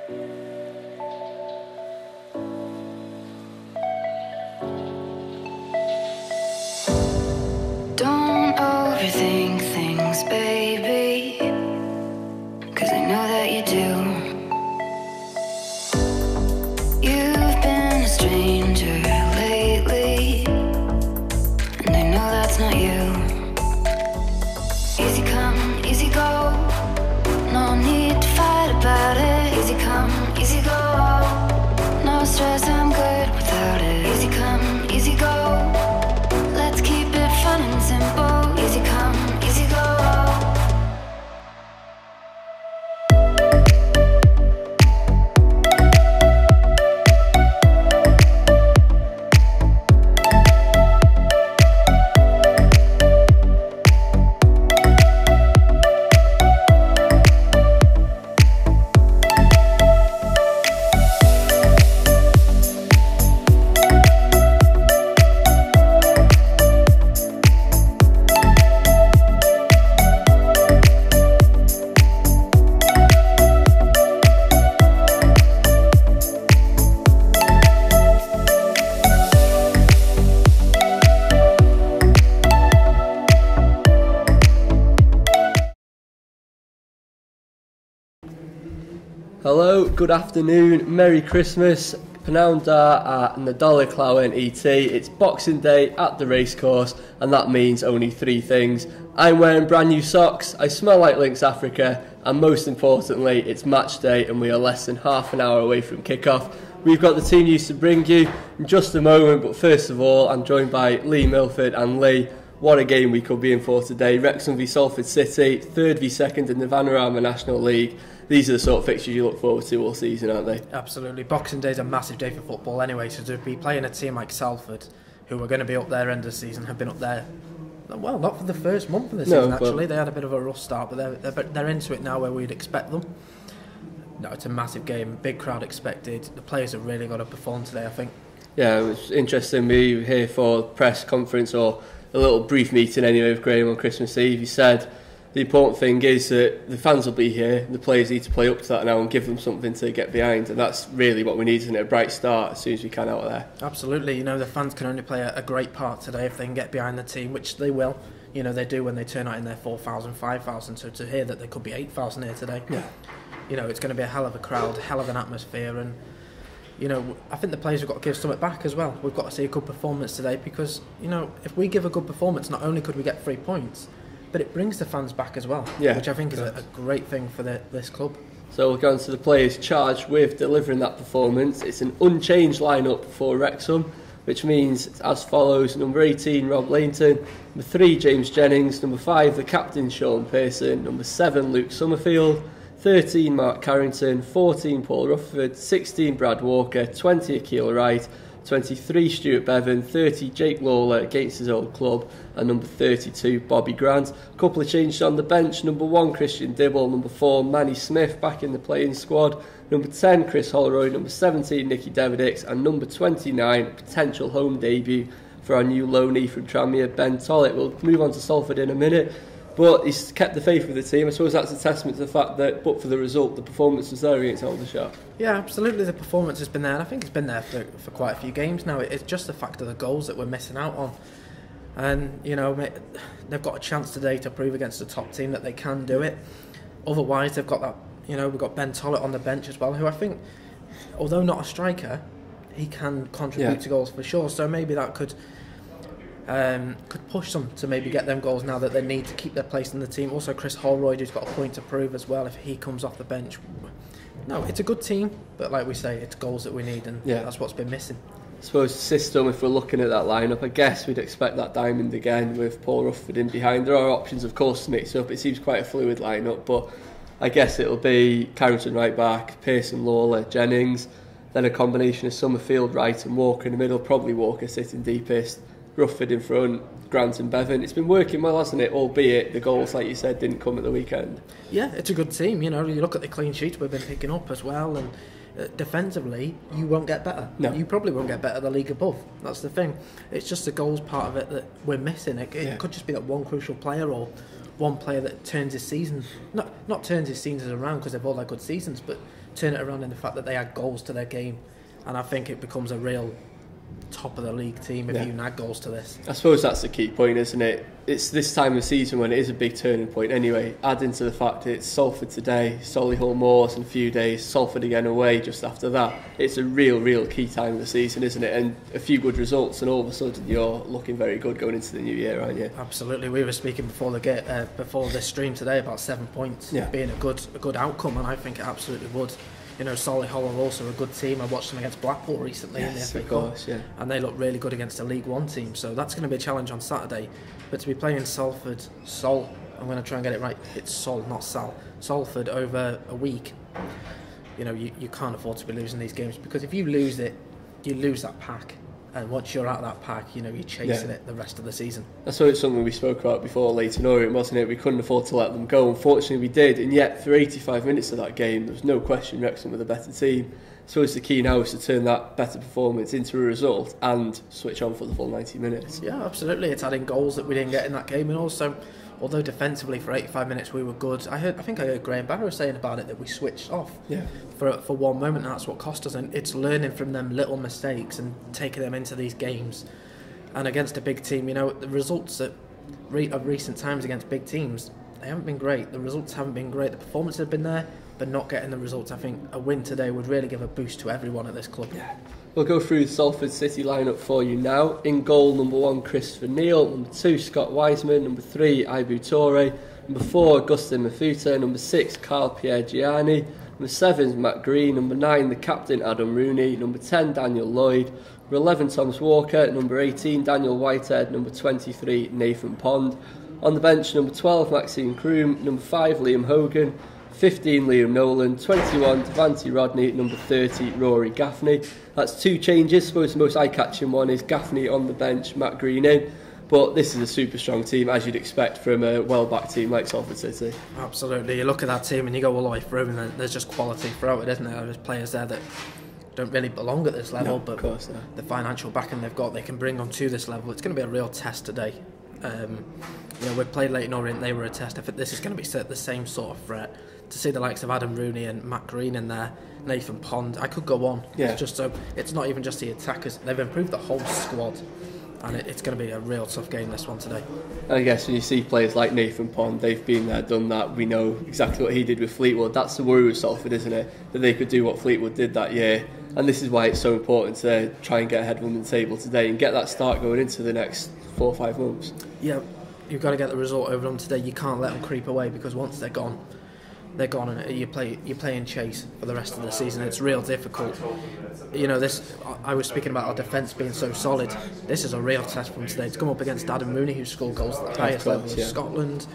Don't overthink things, baby, 'cause I know that you do. You've been a stranger lately, and I know that's not you. Easy come, easy go, no need to fight about it. Easy come, easy go, no stress, I'm good without it. Easy come, easy go, let's keep it fun and simple. Easy come, easy go. Hello, good afternoon, Merry Christmas, Penawda a Nadolig Llawen ET. It's Boxing Day at the racecourse, and that means only three things. I'm wearing brand new socks, I smell like Lynx Africa, and most importantly, it's match day and we are less than half an hour away from kickoff. We've got the team news to bring you in just a moment, but first of all, I'm joined by Lee Milford. And Lee, what a game we could be in for today. Wrexham v Salford City, third v second in the Vanarama National League. These are the sort of fixtures you look forward to all season, aren't they? Absolutely. Boxing Day is a massive day for football anyway, so to be playing a team like Salford, who are going to be up there end of the season, have been up there, well, not for the first month of the season actually. They had a bit of a rough start, but they're into it now where we'd expect them. No, it's a massive game, big crowd expected. The players have really got to perform today, I think. Yeah, it was interesting. We were here for a press conference, or a little brief meeting anyway, with Graham on Christmas Eve. He said the important thing is that the fans will be here, the players need to play up to that now and give them something to get behind, and that's really what we need, isn't it? A bright start as soon as we can out there. Absolutely. You know, the fans can only play a great part today if they can get behind the team, which they will. You know, they do when they turn out in their 4,000, 5,000, so to hear that there could be 8,000 here today, you know, it's going to be a hell of a crowd, hell of an atmosphere, and you know, I think the players have got to give something back as well. We've got to see a good performance today because, you know, if we give a good performance, not only could we get 3 points, but it brings the fans back as well, which I think is a great thing for this club. So we'll go on to the players charged with delivering that performance. It's an unchanged lineup for Wrexham, which means it's as follows: number 18, Rob Lainton; number 3, James Jennings; number 5, the captain, Sean Pearson; number 7, Luke Summerfield; 13, Mark Carrington; 14, Paul Rufford; 16, Brad Walker; 20, Akil Wright; 23, Stuart Bevan; 30, Jake Lawler against his old club; and number 32, Bobby Grant. A couple of changes on the bench: number 1, Christian Dibble; number 4, Manny Smith back in the playing squad; number 10, Chris Holroyd; number 17, Nicky Devedix; and number 29, potential home debut for our new loanee from Tranmere, Ben Tollett. We'll move on to Salford in a minute, but he's kept the faith with the team. I suppose that's a testament to the fact that, but for the result, the performance was there against Aldershot. Yeah, absolutely. The performance has been there, and I think it's been there for quite a few games now. It's just the fact of the goals that we're missing out on. And, you know, they've got a chance today to prove against the top team that they can do it. Otherwise, they've got that, you know, we've got Ben Tollett on the bench as well, who I think, although not a striker, he can contribute to goals for sure. So maybe that could push them to maybe get them goals now that they need to keep their place in the team. Also, Chris Holroyd, who's got a point to prove as well if he comes off the bench. No, it's a good team, but like we say, it's goals that we need, and that's what's been missing. I suppose the system, if we're looking at that lineup, I guess we'd expect that diamond again with Paul Rufford in behind. There are options, of course, to mix up. It seems quite a fluid lineup, but I guess it'll be Carrington right back, Pearson, Lawler, Jennings, then a combination of Summerfield, Wright and Walker in the middle, probably Walker sitting deepest, Rufford in front, Grant and Bevan. It's been working well, hasn't it? Albeit the goals, like you said, didn't come at the weekend. Yeah, it's a good team. You know, you look at the clean sheets we've been picking up as well, and defensively, you won't get better. No. You probably won't get better the league above. That's the thing. It's just the goals part of it that we're missing. It could just be that one crucial player or one player that turns his season, not turns his seasons around because they've all had good seasons, but turn it around in the fact that they add goals to their game. And I think it becomes a real top of the league team if you can add goals to this. I suppose that's the key point, isn't it? It's this time of season when it is a big turning point anyway, adding to the fact that it's Salford today, Solihull Moors in a few days, Salford again away just after that. It's a real key time of the season, isn't it? And a few good results and all of a sudden you're looking very good going into the new year, aren't you? Absolutely. We were speaking before this stream today about 7 points being a good outcome, and I think it absolutely would. You know, Solihull are also a good team. I watched them against Blackpool recently in the FA Cup, and they look really good against a League One team. So that's going to be a challenge on Saturday. But to be playing Salford, I'm going to try and get it right. It's Sol, not Sal. Salford over a week. You know, you can't afford to be losing these games, because if you lose it, you lose that pack. And once you're out of that pack, you know, you're chasing it the rest of the season. That's it's something we spoke about before Leyton Orient, wasn't it? We couldn't afford to let them go. Unfortunately, we did. And yet, for 85 minutes of that game, there was no question Wrexham were the better team. So it's the key now is to turn that better performance into a result and switch on for the full 90 minutes. Yeah, absolutely. It's adding goals that we didn't get in that game. And also, although defensively for 85 minutes we were good, I think I heard Graham Barrow saying about it that we switched off for one moment, and that's what cost us. And it's learning from them little mistakes and taking them into these games. And against a big team, you know, the results of recent times against big teams, they haven't been great. The results haven't been great. The performances have been there, but not getting the results. I think a win today would really give a boost to everyone at this club. Yeah. We'll go through the Salford City lineup for you now. In goal, number 1, Christopher Neal. Number 2, Scott Wiseman. Number 3, Ibu Toure. Number 4, Augustin Mafuta. Number 6, Carl Pierre Gianni. Number 7, Matt Green. Number 9, the captain, Adam Rooney. Number 10, Daniel Lloyd. Number 11, Thomas Walker. Number 18, Daniel Whitehead. Number 23, Nathan Pond. On the bench, number 12, Maxime Kroom. Number 5, Liam Hogan. 15, Liam Nolan. 21, Devante Rodney. Number 30, Rory Gaffney. That's 2 changes. I suppose the most eye-catching one is Gaffney on the bench, Matt Green in. But this is a super strong team, as you'd expect from a well-backed team like Salford City. Absolutely. You look at that team and you go all the way through, and there's just quality throughout it, isn't there? There's players there that don't really belong at this level, but the financial backing they've got, they can bring them to this level. It's going to be a real test today. You know, we played Leyton Orient, they were a test. I think this is going to be the same sort of threat. To see the likes of Adam Rooney and Matt Green in there, Nathan Pond, I could go on. Yeah. It's just so it's not even just the attackers; they've improved the whole squad, and it's going to be a real tough game, this one today. I guess when you see players like Nathan Pond, they've been there, done that. We know exactly what he did with Fleetwood. That's the worry with Salford, isn't it? That they could do what Fleetwood did that year, and this is why it's so important to try and get ahead of them in the table today and get that start going into the next 4 or 5 months. Yeah, you've got to get the result over them today. You can't let them creep away, because once they're gone, and you're playing chase for the rest of the season. It's real difficult. You know, I was speaking about our defence being so solid. This is a real test for them today. To come up against Adam Rooney, who scored goals at the highest level of Scotland.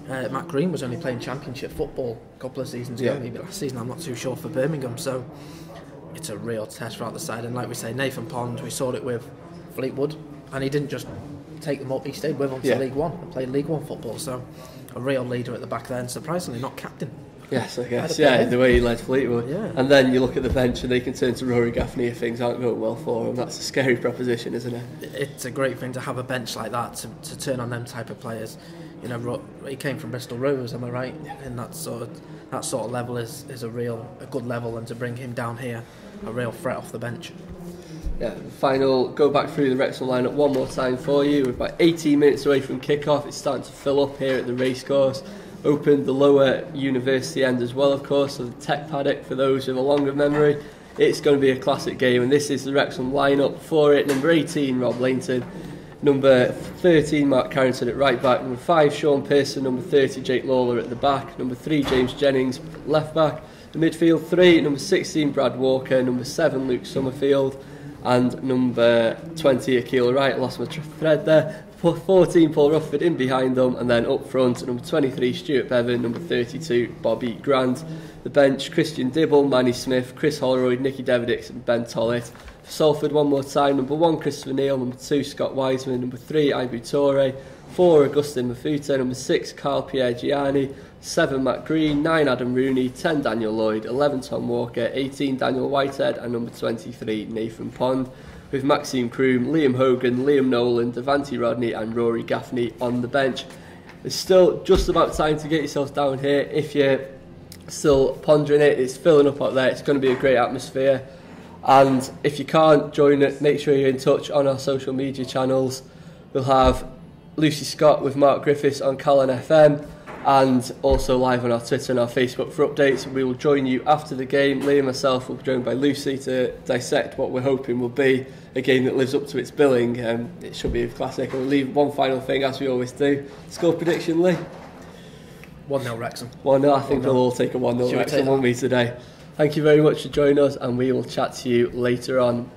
Matt Green was only playing Championship football a couple of seasons ago, maybe last season, I'm not too sure, for Birmingham. So it's a real test for the side. And like we say, Nathan Pond, we saw it with Fleetwood, and he didn't just take them up, he stayed with them to League One and played League One football. So a real leader at the back there, and surprisingly not captain. Yes, I guess. The way he led Fleetwood. Yeah. And then you look at the bench and they can turn to Rory Gaffney if things aren't going well for him. That's a scary proposition, isn't it? It's a great thing to have a bench like that to turn on them type of players. You know, he came from Bristol Rovers, am I right? And that sort of level is a good level, and to bring him down here, a real threat off the bench. Yeah, go back through the Wrexham lineup one more time for you. We're about 18 minutes away from kick-off. It's starting to fill up here at the racecourse. Opened the lower university end as well, of course, so the Tech Paddock for those with a longer memory. It's going to be a classic game, and this is the Wrexham lineup for it. Number 18, Rob Lainton. Number 13, Mark Carrington at right back. Number 5, Sean Pearson. Number 30, Jake Lawler at the back. Number 3, James Jennings, left back. The midfield 3, number 16, Brad Walker. Number 7, Luke Summerfield. And number 20, Akil Wright. Lost my thread there. 14, Paul Rufford in behind them, and then up front, number 23, Stuart Bevan, number 32, Bobby Grant. The bench, Christian Dibble, Manny Smith, Chris Holroyd, Nicky Devidix and Ben Tollett. For Salford, one more time, number 1, Christopher Neal, number 2, Scott Wiseman, number 3, Ibu Toure, 4, Augustin Mafuta, number 6, Carl Pierre Gianni, 7, Matt Green, 9, Adam Rooney, 10, Daniel Lloyd, 11, Tom Walker, 18, Daniel Whitehead, and number 23, Nathan Pond, with Maxime Kroom, Liam Hogan, Liam Nolan, Devante Rodney and Rory Gaffney on the bench. There's still just about time to get yourself down here if you're still pondering it. It's filling up out there. It's going to be a great atmosphere. And if you can't join it, make sure you're in touch on our social media channels. We'll have Lucy Scott with Mark Griffiths on Callan FM, and also live on our Twitter and our Facebook for updates. We will join you after the game. Lee and myself will be joined by Lucy to dissect what we're hoping will be a game that lives up to its billing. It should be a classic. And we'll leave one final thing, as we always do. Score prediction, Lee? 1-0 Wrexham. 1-0. I think we'll all take a 1-0 Wrexham, won't we, today? Thank you very much for joining us, and we will chat to you later on.